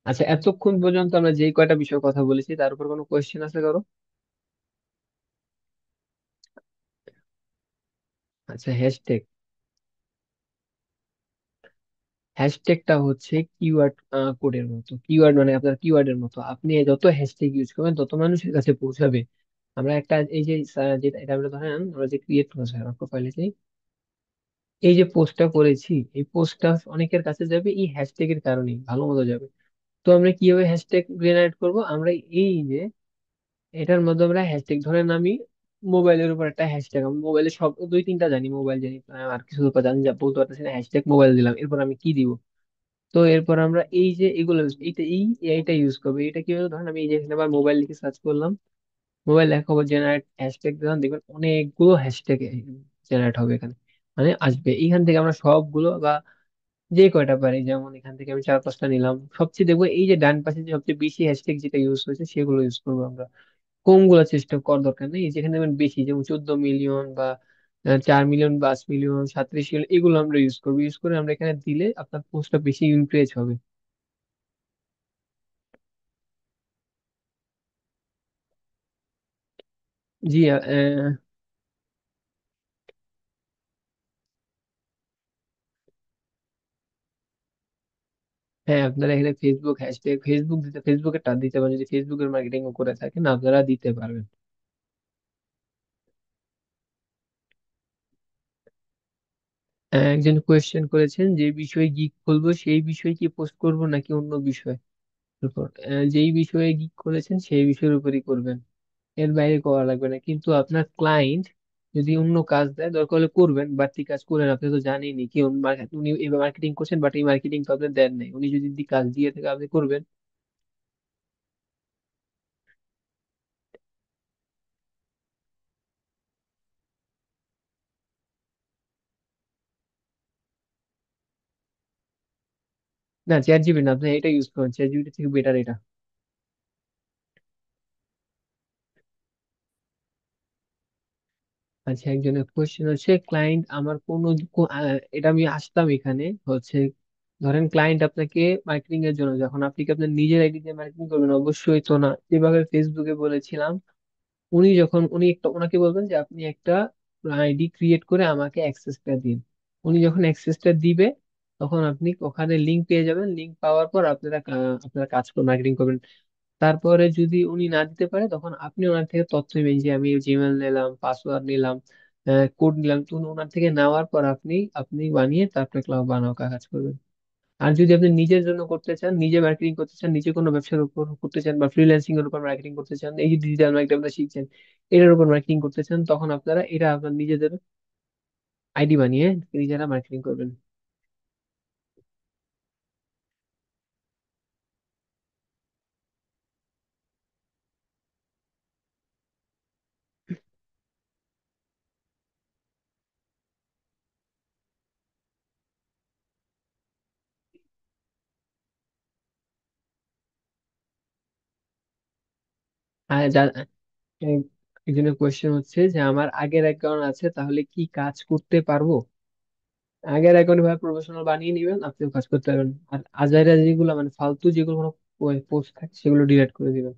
আচ্ছা, এতক্ষণ পর্যন্ত আমরা যেই কয়টা বিষয় কথা বলেছি তার উপর কোনো কোয়েশ্চেন আছে কারো? আচ্ছা, হ্যাশট্যাগ, হ্যাশট্যাগটা হচ্ছে কিওয়ার্ড কোডের মতো, কিওয়ার্ড মানে আপনার কিওয়ার্ডের মতো, আপনি যত হ্যাশট্যাগ ইউজ করবেন তত মানুষের কাছে পৌঁছাবে। আমরা একটা এই যে যেটা এটা আমরা ধরেন আমরা যে ক্রিয়েট করেছি আমার প্রোফাইলে, এই যে পোস্টটা করেছি, এই পোস্টটা অনেকের কাছে যাবে এই হ্যাশট্যাগ এর কারণেই, ভালো মতো যাবে। তো আমরা কিভাবে হ্যাশট্যাগ জেনারেট করব, আমরা এই যে এটার মধ্যে আমরা হ্যাশট্যাগ ধরেন, আমি মোবাইলের উপর একটা হ্যাশট্যাগ, আমি মোবাইলে সব দুই তিনটা জানি, মোবাইল জানি, আর কিছু তো জানি, যা বলতে পারতেছি না, হ্যাশট্যাগ মোবাইল দিলাম, এরপর আমি কি দিব, তো এরপর আমরা এই যে এগুলো এইটা এইটা ইউজ করবো, এটা কিভাবে, ধরেন আমি এই যে এখানে আবার মোবাইল লিখে সার্চ করলাম, মোবাইল লেখা হবে জেনারেট হ্যাশট্যাগ দিলাম, দেখবেন অনেকগুলো হ্যাশট্যাগ জেনারেট হবে এখানে, মানে আসবে এইখান থেকে আমরা সবগুলো বা যে কয়টা পারি, যেমন এখান থেকে আমি 4-5টা নিলাম, সবচেয়ে দেখবো এই যে ডান পাশে যে সবচেয়ে বেশি হ্যাশট্যাগ যেটা ইউজ হয়েছে সেগুলো ইউজ করবো আমরা, কমগুলো চেষ্টা করার দরকার নেই, যেখানে দেখবেন বেশি, যেমন 14 মিলিয়ন বা 4 মিলিয়ন, 5 মিলিয়ন, 37 মিলিয়ন, এগুলো আমরা ইউজ করবো, ইউজ করে আমরা এখানে দিলে আপনার পোস্টটা বেশি ইমপ্রেস হবে। জি, হ্যাঁ, আপনারা এখানে ফেসবুক হ্যাশট্যাগ, ফেসবুক দিতে, ফেসবুকে টান দিতে পারেন, যদি ফেসবুকের মার্কেটিং করে থাকেন আপনারা দিতে পারবেন। একজন কোয়েশ্চেন করেছেন যে বিষয়ে গিগ খুলবো সেই বিষয়ে কি পোস্ট করব নাকি অন্য বিষয় উপর। যেই বিষয়ে গিগ করেছেন সেই বিষয়ের উপরই করবেন, এর বাইরে করা লাগবে না। কিন্তু আপনার ক্লায়েন্ট যদি অন্য কাজ দেয় দরকার হলে করবেন, বাড়তি কাজ করেন। আপনি তো জানেনই কি উনি এই মার্কেটিং করছেন, বাট এই মার্কেটিং তো আপনি দেন নাই। উনি যদি কাজ দিয়ে থাকে আপনি করবেন। না, চ্যাট জিপি না, আপনি এটা ইউজ করেন, চ্যাট জিপিটি থেকে বেটার এটা। আচ্ছা, একজনের কোয়েশ্চেন হচ্ছে ক্লায়েন্ট আমার এটা আমি আসতাম এখানে হচ্ছে, ধরেন ক্লায়েন্ট আপনাকে মার্কেটিং এর জন্য, যখন আপনি কি আপনার নিজের আইডি দিয়ে মার্কেটিং করবেন? অবশ্যই তো না। যেভাবে ফেসবুকে বলেছিলাম, উনি একটা ওনাকে বলবেন যে আপনি একটা আইডি ক্রিয়েট করে আমাকে অ্যাক্সেসটা দিন। উনি যখন অ্যাক্সেসটা দিবে তখন আপনি ওখানে লিঙ্ক পেয়ে যাবেন। লিঙ্ক পাওয়ার পর আপনারা কাজ করে মার্কেটিং করবেন। তারপরে যদি উনি না দিতে পারে তখন আপনি ওনার থেকে তথ্য নেবেন, যে আমি জিমেল নিলাম, পাসওয়ার্ড নিলাম, কোড নিলাম। তো ওনার থেকে নেওয়ার পর আপনি আপনি বানিয়ে তারপরে ক্লাব বানাও কাজ করবেন। আর যদি আপনি নিজের জন্য করতে চান, নিজে মার্কেটিং করতে চান, নিজে কোনো ব্যবসার উপর করতে চান, বা ফ্রিল্যান্সিং এর উপর মার্কেটিং করতে চান, এই যে ডিজিটাল মার্কেটিং আপনারা শিখছেন এটার উপর মার্কেটিং করতে চান, তখন আপনারা এটা আপনার নিজেদের আইডি বানিয়ে নিজেরা মার্কেটিং করবেন। আর একজনের কোয়েশ্চেন হচ্ছে যে আমার আগের অ্যাকাউন্ট আছে, তাহলে কি কাজ করতে পারবো? আগের অ্যাকাউন্ট ভাবে প্রফেশনাল বানিয়ে নিবেন, আপনিও কাজ করতে পারবেন। আর আজাইরা যেগুলো মানে ফালতু যেগুলো পোস্ট থাকে সেগুলো ডিলিট করে দিবেন।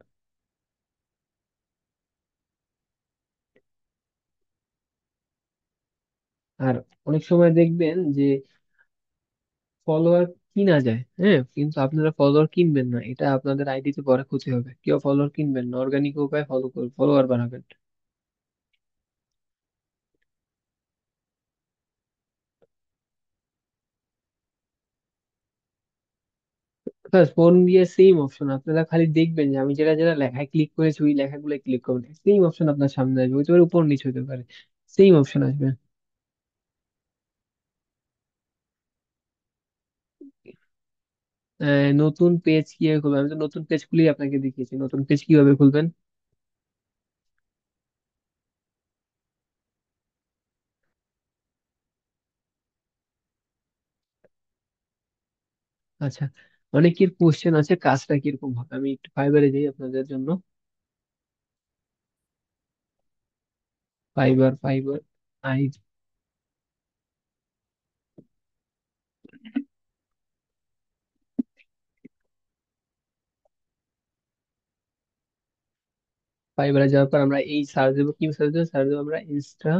আর অনেক সময় দেখবেন যে ফলোয়ার কিনা যায়, হ্যাঁ, কিন্তু আপনারা ফলোয়ার কিনবেন না, এটা আপনাদের আইডিতে পরে ক্ষতি হবে। কেউ ফলোয়ার কিনবেন না, অর্গানিক উপায় ফলোয়ার বানাবেন। প্লাস ফোন দিয়ে সেম অপশন, আপনারা খালি দেখবেন যে আমি যেটা যেটা লেখায় ক্লিক করেছি ওই লেখাগুলো ক্লিক করবেন, সেম অপশন আপনার সামনে আসবে, হতে পারে উপর নিচে হতে পারে, সেম অপশন আসবে। নতুন পেজ কিভাবে খুলবেন? আমি তো নতুন পেজ খুলি আপনাকে দেখিয়েছি, নতুন পেজ কিভাবে খুলবেন। আচ্ছা, অনেকের কোশ্চেন আছে কাজটা কিরকম হবে, আমি একটু ফাইবারে যাই আপনাদের জন্য। ফাইবার আই ফাইবারে যাওয়ার পর আমরা এই সার্চ দেবো, কি সার্চ দেবো? সার্চ দেবো আমরা ইনস্টা।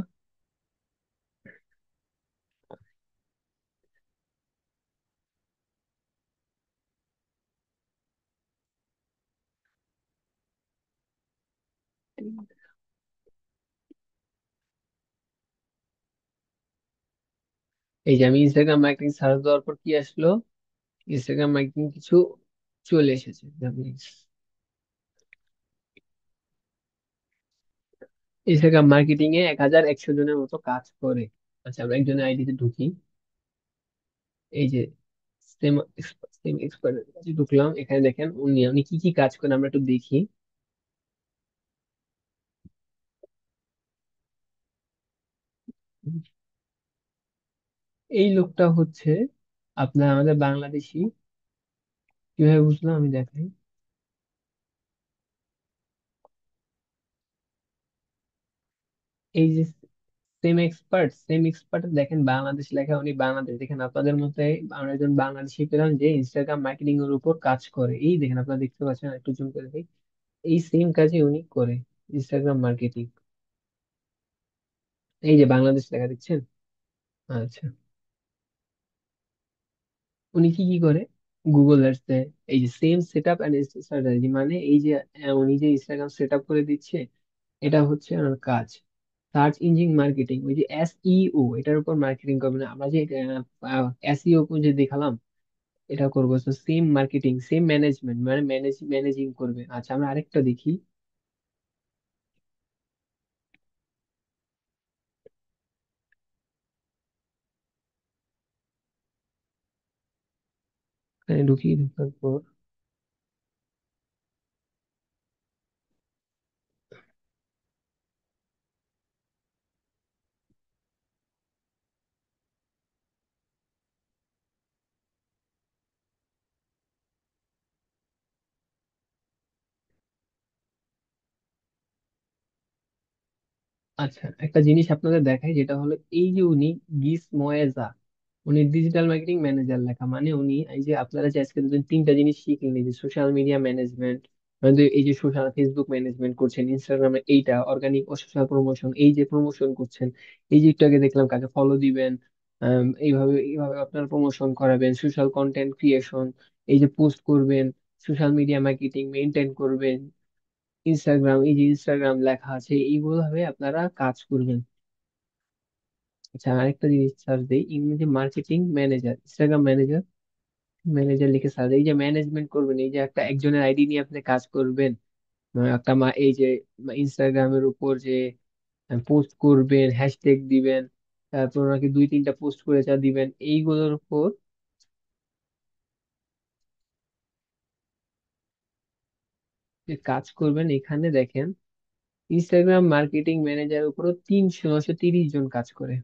এই যে আমি ইনস্টাগ্রাম মার্কেটিং সার্চ দেওয়ার পর কি আসলো? ইনস্টাগ্রাম মার্কেটিং কিছু চলে এসেছে। ইনস্টাগ্রাম মার্কেটিং এ 1100 জনের মতো কাজ করে। আচ্ছা, আমরা একজনের আইডিতে ঢুকি। এই যে সেম সেম এক্সপার্ট কাছে ঢুকলাম, এখানে দেখেন উনি উনি কি কি কাজ করেন আমরা একটু দেখি। এই লোকটা হচ্ছে আপনার আমাদের বাংলাদেশি। কিভাবে বুঝলাম আমি দেখাই। এই যে সেম এক্সপার্ট দেখেন বাংলাদেশ লেখা, উনি বাংলাদেশ দেখেন। আপনাদের মধ্যে আমরা একজন বাংলাদেশি পেলাম যে ইনস্টাগ্রাম মার্কেটিং এর উপর কাজ করে। এই দেখেন, আপনারা দেখতে পাচ্ছেন, একটু জুম করে দেখি। এই সেম কাজই উনি করে, ইনস্টাগ্রাম মার্কেটিং। এই যে বাংলাদেশ লেখা দেখছেন। আচ্ছা, উনি কি কি করে? গুগল অ্যাডস দেয়। এই যে same set up and strategy, মানে এই যে উনি যে ইনস্টাগ্রাম সেট আপ করে দিচ্ছে, এটা হচ্ছে ওনার কাজ। সার্চ ইঞ্জিন মার্কেটিং, ওই যে SEO, এটার উপর মার্কেটিং করবে না আমরা যে SEO যে দেখালাম, এটা করবো। তো সেম মার্কেটিং, সেম ম্যানেজমেন্ট, মানে ম্যানেজিং করবে। আচ্ছা, আমরা আরেকটা দেখি। এখানে ঢুকি, ঢোকার পর আচ্ছা, একটা জিনিস আপনাদের দেখাই, যেটা হলো এই যে উনি গিস ময়েজা, উনি ডিজিটাল মার্কেটিং ম্যানেজার লেখা, মানে উনি এই যে আপনারা যে আজকে দুজন তিনটা জিনিস শিখলেন, এই যে সোশ্যাল মিডিয়া ম্যানেজমেন্ট, এই যে সোশ্যাল ফেসবুক ম্যানেজমেন্ট করছেন, ইনস্টাগ্রামে এইটা অর্গানিক ও সোশ্যাল প্রমোশন, এই যে প্রমোশন করছেন, এই যে একটু আগে দেখলাম কাকে ফলো দিবেন, এইভাবে এইভাবে আপনারা প্রমোশন করাবেন, সোশ্যাল কন্টেন্ট ক্রিয়েশন, এই যে পোস্ট করবেন, সোশ্যাল মিডিয়া মার্কেটিং মেনটেন করবেন, ইনস্টাগ্রাম, এই যে ইনস্টাগ্রাম লেখা আছে, এইভাবে আপনারা কাজ করবেন। আচ্ছা, আরেকটা জিনিস সার্চ দিই, ইংরেজি marketing manager, Instagram manager, manager লিখে সার্চ, এই যে ম্যানেজমেন্ট করবেন, এই যে একটা একজনের আইডি নিয়ে আপনি কাজ করবেন, একটা এই যে ইনস্টাগ্রামের উপর যে পোস্ট করবেন, হ্যাশট্যাগ দিবেন, তারপর ওনাকে দুই তিনটা পোস্ট করে যা দিবেন, এইগুলোর উপর যে কাজ করবেন। এখানে দেখেন ইনস্টাগ্রাম মার্কেটিং ম্যানেজার উপরও 930 জন কাজ করে।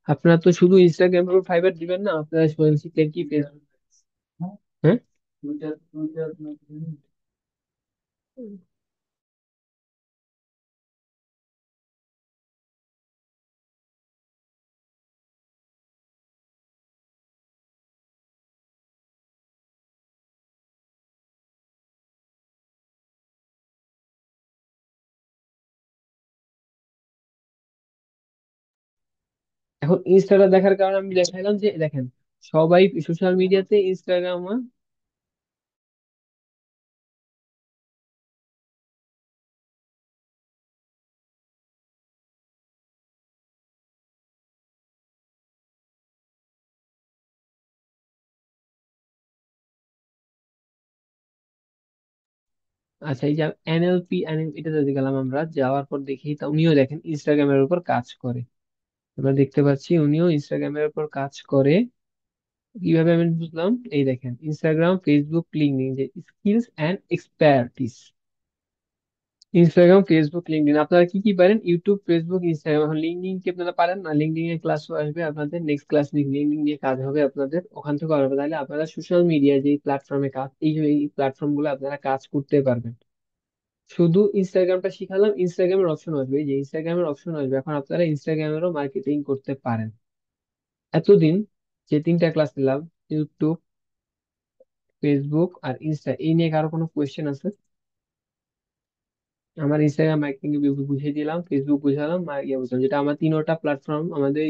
আপনারা তো শুধু ইনস্টাগ্রামের উপর ফাইবার দিবেন না, আপনারা শিখলেন কি ফেসবুক। হ্যাঁ, এখন ইনস্টাটা দেখার কারণে আমি দেখাইলাম যে দেখেন, সবাই সোশ্যাল মিডিয়াতে ইনস্টাগ্রাম। আচ্ছা, এই যে NLP, এটাতে গেলাম আমরা, যাওয়ার পর দেখি তা উনিও দেখেন ইনস্টাগ্রামের উপর কাজ করে। আমরা দেখতে পাচ্ছি উনিও ইনস্টাগ্রামের উপর কাজ করে। কিভাবে আমি বুঝলাম, এই দেখেন ইনস্টাগ্রাম, ফেসবুক, লিঙ্কডইন, যে skills and expertise. Instagram, Facebook, LinkedIn, আপনারা কি কি পারেন? YouTube, Facebook, Instagram. এখন লিঙ্কডইন কি আপনারা পারেন না? লিঙ্কডইন এর ক্লাসও আসবে আপনাদের, নেক্সট ক্লাস লিঙ্কডইন নিয়ে কাজ হবে আপনাদের, ওখান থেকে করা হবে। তাহলে আপনারা সোশ্যাল মিডিয়া যে প্ল্যাটফর্মে কাজ, এই প্ল্যাটফর্ম গুলো আপনারা কাজ করতে পারবেন। শুধু ইনস্টাগ্রামটা শিখালাম, ইনস্টাগ্রামের অপশন আসবে, এই যে ইনস্টাগ্রামের অপশন আসবে, এখন আপনারা ইনস্টাগ্রামেরও মার্কেটিং করতে পারেন। এতদিন যে তিনটা ক্লাস নিলাম, ইউটিউব, ফেসবুক আর ইনস্টা, এই নিয়ে কারো কোনো কোয়েশ্চেন আছে? আমার ইনস্টাগ্রাম মার্কেটিং বুঝিয়ে দিলাম, ফেসবুক বুঝালাম, আর ইয়ে বুঝলাম, যেটা আমার তিনোটা প্ল্যাটফর্ম আমাদের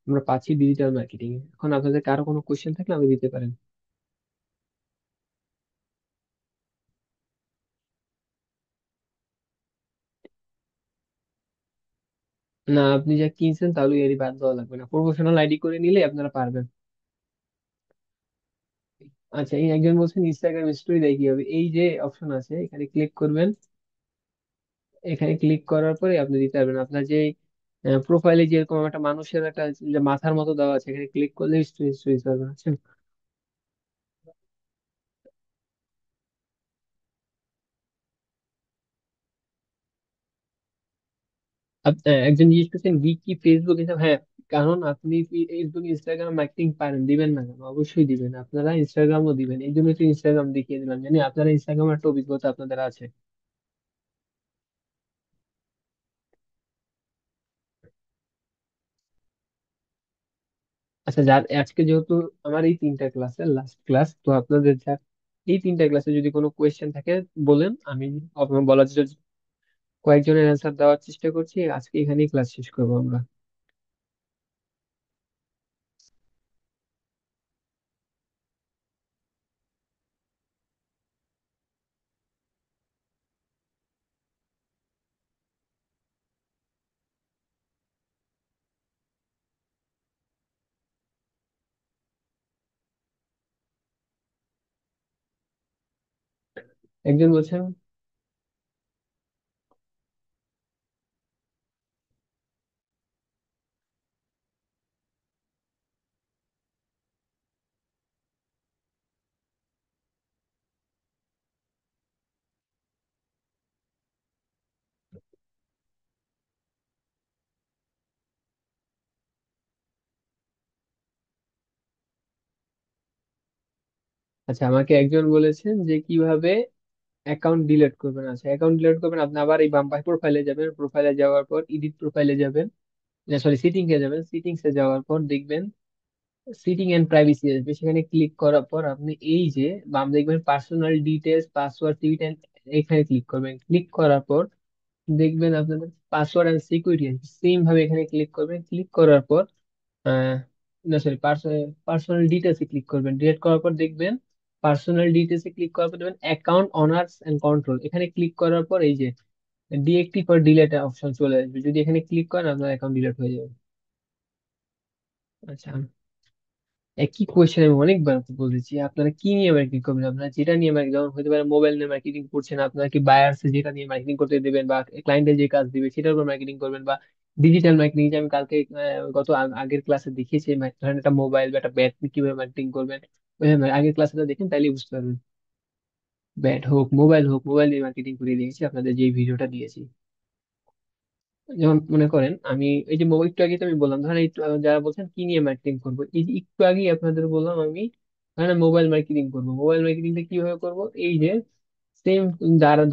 আমরা পাচ্ছি ডিজিটাল মার্কেটিং এ। এখন আপনাদের কারো কোনো কোয়েশ্চেন থাকলে আমি দিতে পারেন। না, আপনি যা কিনছেন তাহলে এরই বাদ দেওয়া লাগবে না, প্রফেশনাল আইডি করে নিলে আপনারা পারবেন। আচ্ছা, এই একজন বলছেন ইনস্টাগ্রাম স্টোরি দেয় কিভাবে, এই যে অপশন আছে এখানে ক্লিক করবেন। এখানে ক্লিক করার পরে আপনি দিতে পারবেন আপনার যে প্রোফাইলে যেরকম একটা মানুষের একটা যে মাথার মতো দেওয়া আছে, এখানে ক্লিক করলে স্টোরি স্টোরি পারবেন। একজন জিজ্ঞেস করছেন কি ফেসবুক এসব, হ্যাঁ। কারণ আপনি ফেসবুক ইনস্টাগ্রাম মার্কেটিং পারেন, দিবেন না কেন? অবশ্যই দিবেন, আপনারা ইনস্টাগ্রামও দিবেন, এই জন্য তো ইনস্টাগ্রাম দেখিয়ে দিলাম, জানি আপনারা ইনস্টাগ্রামের একটা অভিজ্ঞতা আপনাদের আছে। আচ্ছা, যার আজকে যেহেতু আমার এই তিনটা ক্লাসের লাস্ট ক্লাস, তো আপনাদের যা এই তিনটা ক্লাসে যদি কোনো কোয়েশ্চেন থাকে বলেন, আমি আপনার বলার কয়েকজনের অ্যান্সার দেওয়ার চেষ্টা করছি। আজকে এখানেই ক্লাস শেষ করবো আমরা। একজন বলছেন, আচ্ছা আমাকে একজন বলেছেন যে কিভাবে অ্যাকাউন্ট ডিলিট করবেন। আচ্ছা, অ্যাকাউন্ট ডিলিট করবেন, আপনি আবার এই বাম পাশে প্রোফাইলে যাবেন, প্রোফাইলে যাওয়ার পর এডিট প্রোফাইলে যাবেন, সরি সিটিং এ যাবেন, সিটিংস এ যাওয়ার পর দেখবেন সিটিং এন্ড প্রাইভেসি আসবে, সেখানে ক্লিক করার পর আপনি এই যে বাম দেখবেন পার্সোনাল ডিটেলস, পাসওয়ার্ড, সিভিট, এখানে ক্লিক করবেন। ক্লিক করার পর দেখবেন আপনাদের পাসওয়ার্ড এন্ড সিকিউরিটি সেম ভাবে এখানে ক্লিক করবেন। ক্লিক করার পর আহ, না সরি, পার্সোনাল ডিটেলস এ ক্লিক করবেন। ডিলিট করার পর দেখবেন পার্সোনাল ডিটেলস এ ক্লিক করার পর দেখবেন অ্যাকাউন্ট অনার্স এন্ড কন্ট্রোল, এখানে ক্লিক করার পর এই যে ডিএক্টিভ আর ডিলেট অপশন চলে আসবে, যদি এখানে ক্লিক করেন আপনার অ্যাকাউন্ট ডিলিট হয়ে যাবে। আচ্ছা, একই কোয়েশ্চেন আমি অনেকবার বলেছি, আপনারা কি নিয়ে মার্কেটিং করবেন? আপনারা যেটা নিয়ে মার্কেটিং, যেমন হতে পারে মোবাইল নিয়ে মার্কেটিং করছেন, আপনারা কি বায়ার্স যেটা নিয়ে মার্কেটিং করতে দেবেন বা ক্লায়েন্টের যে কাজ দিবে সেটার উপর মার্কেটিং করবেন, বা ডিজিটাল মার্কেটিং, যে আমি কালকে আগের ক্লাসে দেখিয়েছি, ধরেন একটা মোবাইল বা একটা ব্যাট কিভাবে মার্কেটিং করবেন, আগের ক্লাসটা দেখেন তাইলে বুঝতে পারবেন। ব্যাট হোক, মোবাইল নিয়ে মার্কেটিং করে দিয়েছি আপনাদের যে ভিডিওটা দিয়েছি। যেমন মনে করেন আমি এই যে মোবাইল, একটু আগে তো আমি বললাম, ধরেন একটু যারা বলছেন কি নিয়ে মার্কেটিং করবো, এই যে একটু আগে আপনাদের বললাম আমি, ধরেন মোবাইল মার্কেটিং করবো। মোবাইল মার্কেটিংটা কিভাবে করব? এই যে সেম,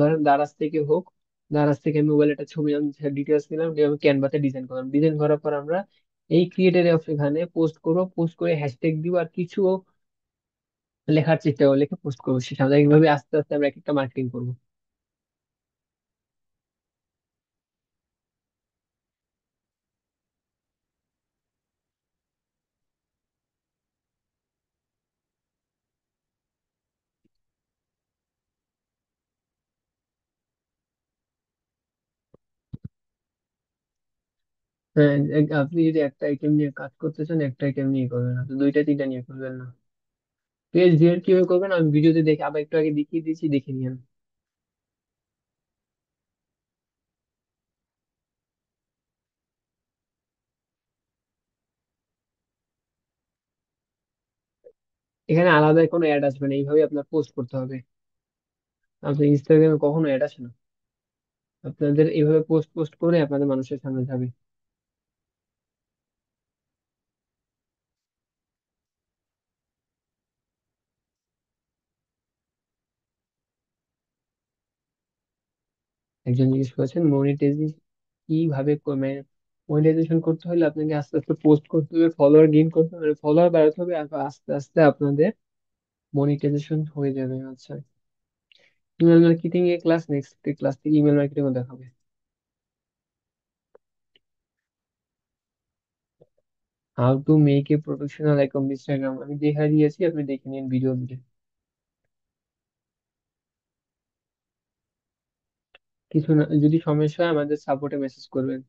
ধরেন দারাজ থেকে হোক, দারাজ থেকে আমি মোবাইল একটা ছবি ডিটেলস নিলাম, দিয়ে আমি ক্যানভাতে ডিজাইন করলাম। ডিজাইন করার পর আমরা এই ক্রিয়েটার এখানে পোস্ট করবো, পোস্ট করে হ্যাশট্যাগ দিব আর কিছু লেখার চেষ্টা করবো, লিখে পোস্ট করবো। সে সাময়িকভাবে আস্তে আস্তে আমরা এক একটা মার্কেটিং করবো। হ্যাঁ, আপনি যদি একটা আইটেম নিয়ে কাজ করতে চান, একটা আইটেম নিয়ে করবেন, আপনি দুইটা তিনটা নিয়ে করবেন না। পেজ ডিলিট কিভাবে করবেন আমি ভিডিওতে দেখে আবার একটু আগে দেখিয়ে দিয়েছি, দেখে নিন। এখানে আলাদা কোনো অ্যাড আসবে না, এইভাবে আপনার পোস্ট করতে হবে। আপনার ইনস্টাগ্রামে কখনো অ্যাড আসে না, আপনাদের এইভাবে পোস্ট পোস্ট করে আপনাদের মানুষের সামনে যাবে। একজন জিজ্ঞেস করেছেন মনিটাইজেশন কিভাবে মনিটাইজেশন করতে হলে আপনাকে আস্তে আস্তে পোস্ট করতে হবে, ফলোয়ার গেইন করতে হবে, ফলোয়ার বাড়াতে হবে, আর আস্তে আস্তে আপনাদের মনিটাইজেশন হয়ে যাবে। আচ্ছা, ইমেল মার্কেটিং এর ক্লাস, নেক্সট ক্লাস থেকে ইমেল মার্কেটিং দেখাবে। How to make a professional account Instagram, আমি দেখা দিয়েছি, আপনি দেখে নিন ভিডিও। কিছু না, যদি সমস্যা হয় আমাদের সাপোর্টে মেসেজ করবেন।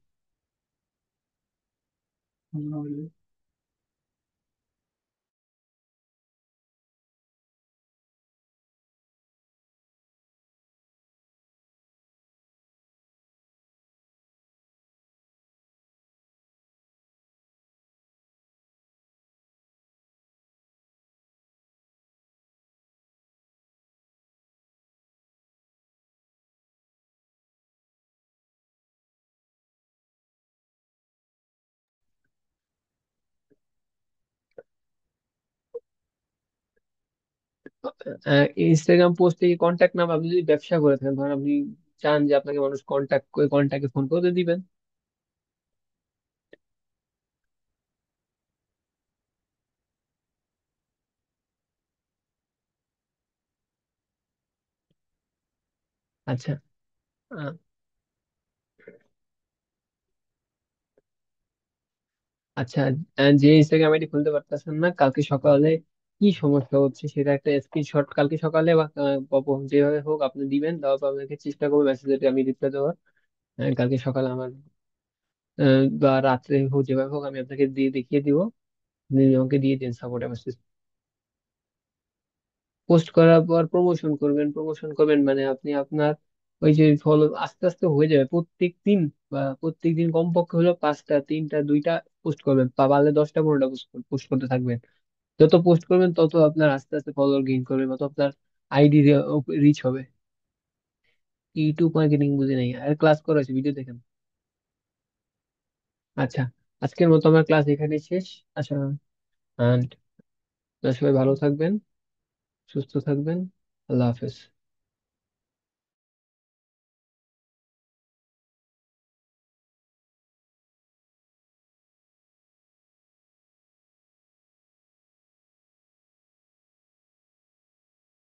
ইনস্টাগ্রাম পোস্টে কন্ট্যাক্ট নাম, আপনি যদি ব্যবসা করে থাকেন, ধরেন আপনি চান যে আপনাকে মানুষ কন্ট্যাক্ট করে, কন্ট্যাক্টে ফোন করে দিবেন। আচ্ছা। আহ, আচ্ছা, যে ইনস্টাগ্রাম আইডি খুলতে পারতেছেন না, কালকে সকালে কি সমস্যা হচ্ছে সেটা একটা স্ক্রিনশট কালকে সকালে বা যেভাবে হোক আপনি দিবেন, দেওয়ার পর আপনাকে চেষ্টা করবো মেসেজে আমি রিপ্লাই দেওয়ার। কালকে সকালে আমার বা রাত্রে হোক, যেভাবে হোক আমি আপনাকে দিয়ে দেখিয়ে দিব। আপনি আমাকে দিয়ে দিন সাপোর্ট মেসেজ। পোস্ট করার পর প্রমোশন করবেন, প্রমোশন করবেন মানে আপনি আপনার ওই যে ফলো আস্তে আস্তে হয়ে যাবে প্রত্যেক দিন, বা প্রত্যেক দিন কমপক্ষে হলো 5টা, 3টা, 2টা পোস্ট করবেন, বা পারলে 10টা, 15টা পোস্ট করতে থাকবেন। যত পোস্ট করবেন তত আপনার আস্তে আস্তে ফলোয়ার গেইন করবে, তত আপনার আইডি রিচ হবে। ইউটিউব মার্কেটিং বুঝে নেই, আর ক্লাস করা হয়েছে, ভিডিও দেখেন। আচ্ছা, আজকের মতো আমার ক্লাস এখানে শেষ। আচ্ছা, and সবাই ভালো থাকবেন, সুস্থ থাকবেন। আল্লাহ হাফেজ।